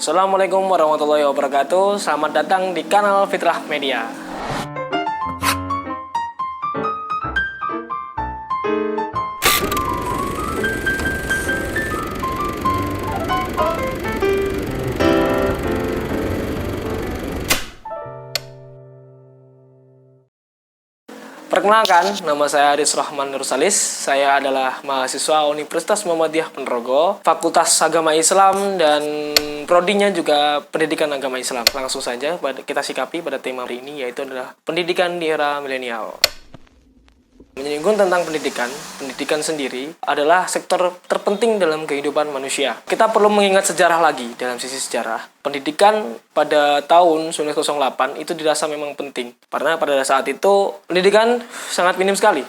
Assalamualaikum warahmatullahi wabarakatuh. Selamat datang di kanal Fitrah Media. Perkenalkan, nama saya Aris Rahman Nursalis. Saya adalah mahasiswa Universitas Muhammadiyah Ponorogo, Fakultas Agama Islam, dan prodinya juga Pendidikan Agama Islam. Langsung saja kita sikapi pada tema hari ini, yaitu adalah pendidikan di era milenial. Menyinggung tentang pendidikan sendiri adalah sektor terpenting dalam kehidupan manusia. Kita perlu mengingat sejarah lagi. Dalam sisi sejarah, pendidikan pada tahun 1908 itu dirasa memang penting, karena pada saat itu pendidikan sangat minim sekali.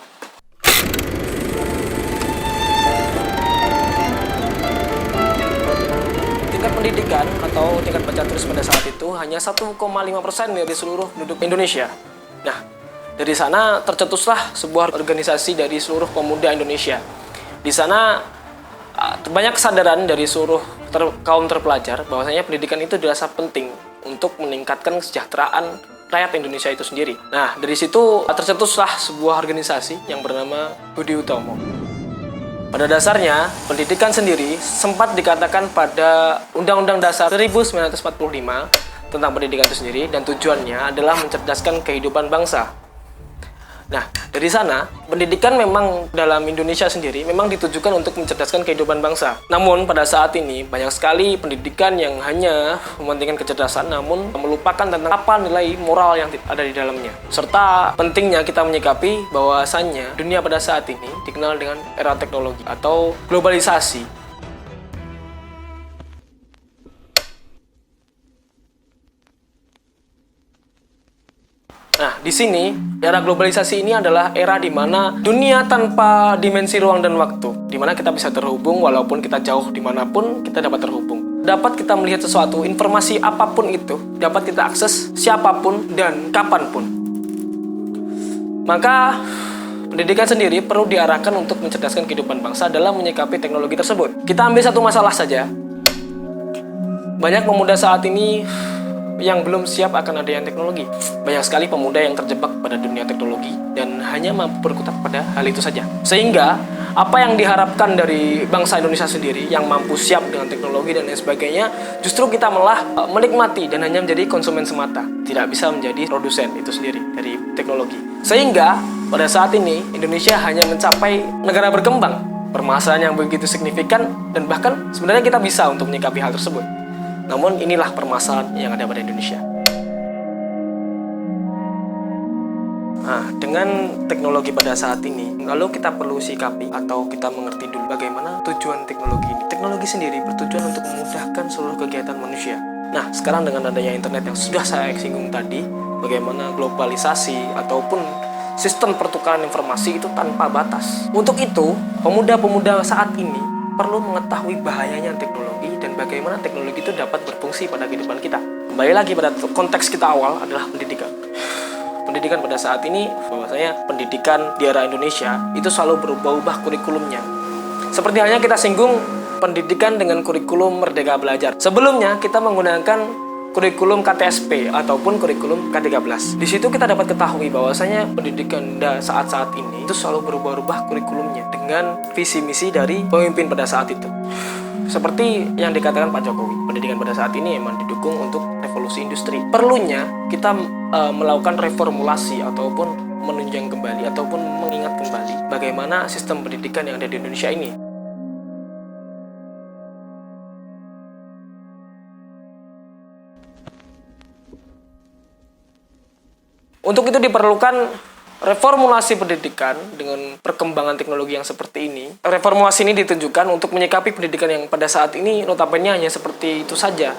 Tingkat pendidikan atau tingkat baca tulis pada saat itu hanya 1,5% dari seluruh penduduk Indonesia. Nah, dari sana tercetuslah sebuah organisasi dari seluruh pemuda Indonesia. Di sana banyak kesadaran dari seluruh kaum terpelajar bahwasanya pendidikan itu dirasa penting untuk meningkatkan kesejahteraan rakyat Indonesia itu sendiri. Nah, dari situ tercetuslah sebuah organisasi yang bernama Budi Utomo. Pada dasarnya, pendidikan sendiri sempat dikatakan pada Undang-Undang Dasar 1945 tentang pendidikan itu sendiri, dan tujuannya adalah mencerdaskan kehidupan bangsa. Nah, dari sana, pendidikan memang dalam Indonesia sendiri memang ditujukan untuk mencerdaskan kehidupan bangsa. Namun, pada saat ini, banyak sekali pendidikan yang hanya mementingkan kecerdasan, namun melupakan tentang apa nilai moral yang ada di dalamnya. Serta pentingnya kita menyikapi bahwasannya dunia pada saat ini dikenal dengan era teknologi atau globalisasi. Nah, di sini, era globalisasi ini adalah era di mana dunia tanpa dimensi ruang dan waktu, di mana kita bisa terhubung walaupun kita jauh dimanapun, kita dapat terhubung. Dapat kita melihat sesuatu, informasi apapun itu, dapat kita akses siapapun dan kapanpun. Maka, pendidikan sendiri perlu diarahkan untuk mencerdaskan kehidupan bangsa dalam menyikapi teknologi tersebut. Kita ambil satu masalah saja. Banyak pemuda saat ini yang belum siap akan adanya teknologi. Banyak sekali pemuda yang terjebak pada dunia teknologi dan hanya mampu berkutat pada hal itu saja. Sehingga apa yang diharapkan dari bangsa Indonesia sendiri yang mampu siap dengan teknologi dan lain sebagainya, justru kita malah menikmati dan hanya menjadi konsumen semata, tidak bisa menjadi produsen itu sendiri dari teknologi. Sehingga pada saat ini Indonesia hanya mencapai negara berkembang, permasalahan yang begitu signifikan, dan bahkan sebenarnya kita bisa untuk menyikapi hal tersebut. Namun inilah permasalahan yang ada pada Indonesia. Nah, dengan teknologi pada saat ini, lalu kita perlu sikapi atau kita mengerti dulu bagaimana tujuan teknologi ini. Teknologi sendiri bertujuan untuk memudahkan seluruh kegiatan manusia. Nah, sekarang dengan adanya internet yang sudah saya singgung tadi, bagaimana globalisasi ataupun sistem pertukaran informasi itu tanpa batas. Untuk itu, pemuda-pemuda saat ini perlu mengetahui bahayanya teknologi dan bagaimana teknologi itu dapat berfungsi pada kehidupan kita. Kembali lagi pada konteks kita awal adalah pendidikan. Pendidikan pada saat ini, bahwasanya pendidikan di era Indonesia itu selalu berubah-ubah kurikulumnya. Seperti halnya kita singgung pendidikan dengan kurikulum Merdeka Belajar. Sebelumnya kita menggunakan kurikulum KTSP ataupun kurikulum K13. Di situ kita dapat ketahui bahwasanya pendidikan saat-saat ini itu selalu berubah-ubah kurikulumnya dengan visi misi dari pemimpin pada saat itu. Seperti yang dikatakan Pak Jokowi, pendidikan pada saat ini memang didukung untuk revolusi industri. Perlunya kita melakukan reformulasi ataupun menunjang kembali ataupun mengingat kembali bagaimana sistem pendidikan yang ada di Indonesia ini. Untuk itu diperlukan reformulasi pendidikan dengan perkembangan teknologi yang seperti ini. Reformulasi ini ditujukan untuk menyikapi pendidikan yang pada saat ini notabene hanya seperti itu saja.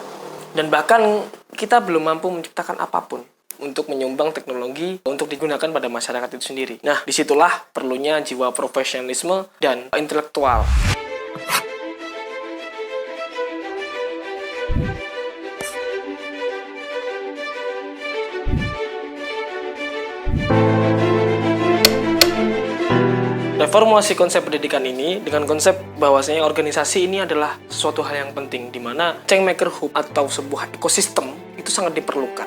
Dan bahkan kita belum mampu menciptakan apapun untuk menyumbang teknologi untuk digunakan pada masyarakat itu sendiri. Nah, disitulah perlunya jiwa profesionalisme dan intelektual. reformasi konsep pendidikan ini dengan konsep bahwasanya organisasi ini adalah sesuatu hal yang penting, di mana Changemaker Hub atau sebuah ekosistem itu sangat diperlukan.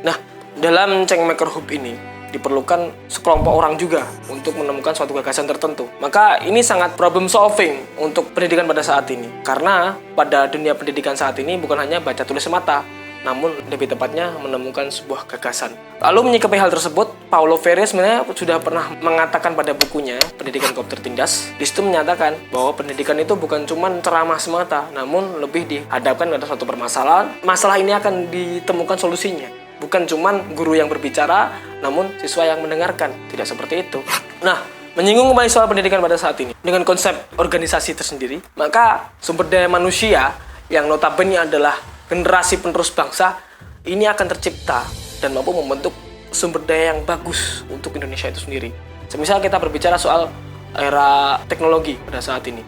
Nah, dalam Changemaker Hub ini diperlukan sekelompok orang juga untuk menemukan suatu gagasan tertentu. Maka ini sangat problem solving untuk pendidikan pada saat ini. Karena pada dunia pendidikan saat ini bukan hanya baca tulis semata, namun lebih tepatnya menemukan sebuah gagasan. Lalu menyikapi hal tersebut, Paulo Freire sebenarnya sudah pernah mengatakan pada bukunya Pendidikan Kaum Tertindas. Di situ menyatakan bahwa pendidikan itu bukan cuma ceramah semata, namun lebih dihadapkan pada suatu permasalahan. Masalah ini akan ditemukan solusinya. Bukan cuma guru yang berbicara, namun siswa yang mendengarkan. Tidak seperti itu. Nah, menyinggung kembali soal pendidikan pada saat ini, dengan konsep organisasi tersendiri, maka sumber daya manusia yang notabene adalah generasi penerus bangsa, ini akan tercipta dan mampu membentuk sumber daya yang bagus untuk Indonesia itu sendiri. Semisal kita berbicara soal era teknologi pada saat ini.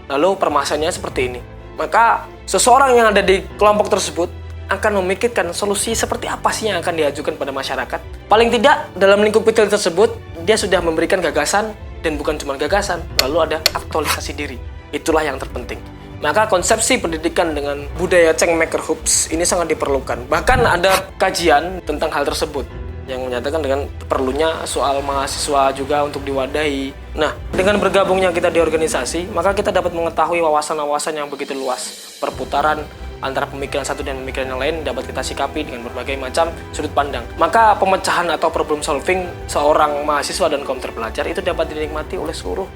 Lalu permasalahannya seperti ini. Maka seseorang yang ada di kelompok tersebut akan memikirkan solusi seperti apa sih yang akan diajukan pada masyarakat. Paling tidak dalam lingkup kecil tersebut, dia sudah memberikan gagasan, dan bukan cuma gagasan, lalu ada aktualisasi diri. Itulah yang terpenting. Maka konsepsi pendidikan dengan budaya Changemaker Hubs ini sangat diperlukan. Bahkan ada kajian tentang hal tersebut yang menyatakan dengan perlunya soal mahasiswa juga untuk diwadahi. Nah, dengan bergabungnya kita di organisasi, maka kita dapat mengetahui wawasan-wawasan yang begitu luas. Perputaran antara pemikiran satu dan pemikiran yang lain dapat kita sikapi dengan berbagai macam sudut pandang. Maka pemecahan atau problem solving seorang mahasiswa dan kaum terpelajar itu dapat dinikmati oleh seluruh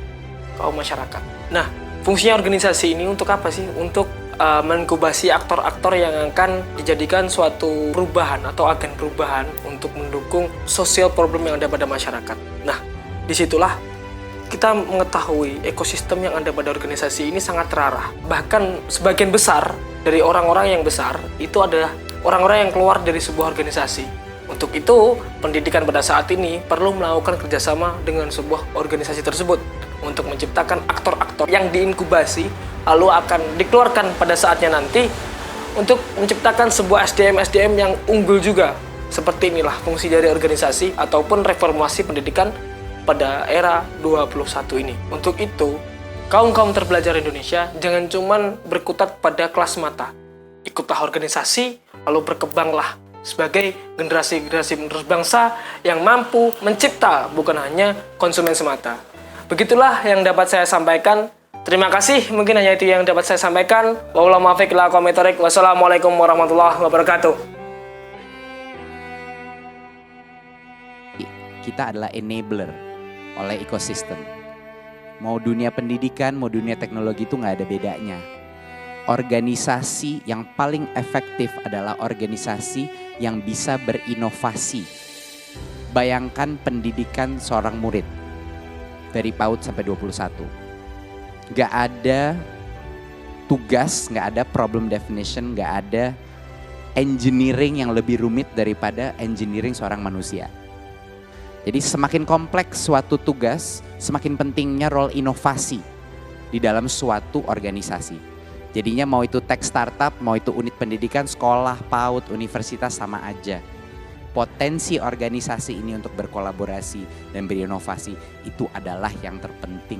kaum masyarakat. Nah, fungsinya organisasi ini untuk apa sih? Untuk menginkubasi aktor-aktor yang akan dijadikan suatu perubahan atau agen perubahan untuk mendukung sosial problem yang ada pada masyarakat. Nah, disitulah kita mengetahui ekosistem yang ada pada organisasi ini sangat terarah. Bahkan sebagian besar dari orang-orang yang besar itu adalah orang-orang yang keluar dari sebuah organisasi. Untuk itu, pendidikan pada saat ini perlu melakukan kerjasama dengan sebuah organisasi tersebut untuk menciptakan aktor-aktor yang diinkubasi, lalu akan dikeluarkan pada saatnya nanti untuk menciptakan sebuah SDM-SDM yang unggul juga. Seperti inilah fungsi dari organisasi ataupun reformasi pendidikan pada era 21 ini. Untuk itu, kaum-kaum terpelajar Indonesia jangan cuman berkutat pada kelas mata. Ikutlah organisasi, lalu berkembanglah sebagai generasi-generasi penerus bangsa yang mampu mencipta, bukan hanya konsumen semata. Begitulah yang dapat saya sampaikan. Terima kasih, mungkin hanya itu yang dapat saya sampaikan. Wassalamualaikum warahmatullahi wabarakatuh. Kita adalah enabler oleh ekosistem. Mau dunia pendidikan, mau dunia teknologi itu nggak ada bedanya. Organisasi yang paling efektif adalah organisasi yang bisa berinovasi. Bayangkan pendidikan seorang murid dari PAUD sampai 21. Nggak ada tugas, nggak ada problem definition, nggak ada engineering yang lebih rumit daripada engineering seorang manusia. Jadi semakin kompleks suatu tugas, semakin pentingnya role inovasi di dalam suatu organisasi. Jadinya mau itu tech startup, mau itu unit pendidikan, sekolah, PAUD, universitas sama aja. Potensi organisasi ini untuk berkolaborasi dan berinovasi itu adalah yang terpenting.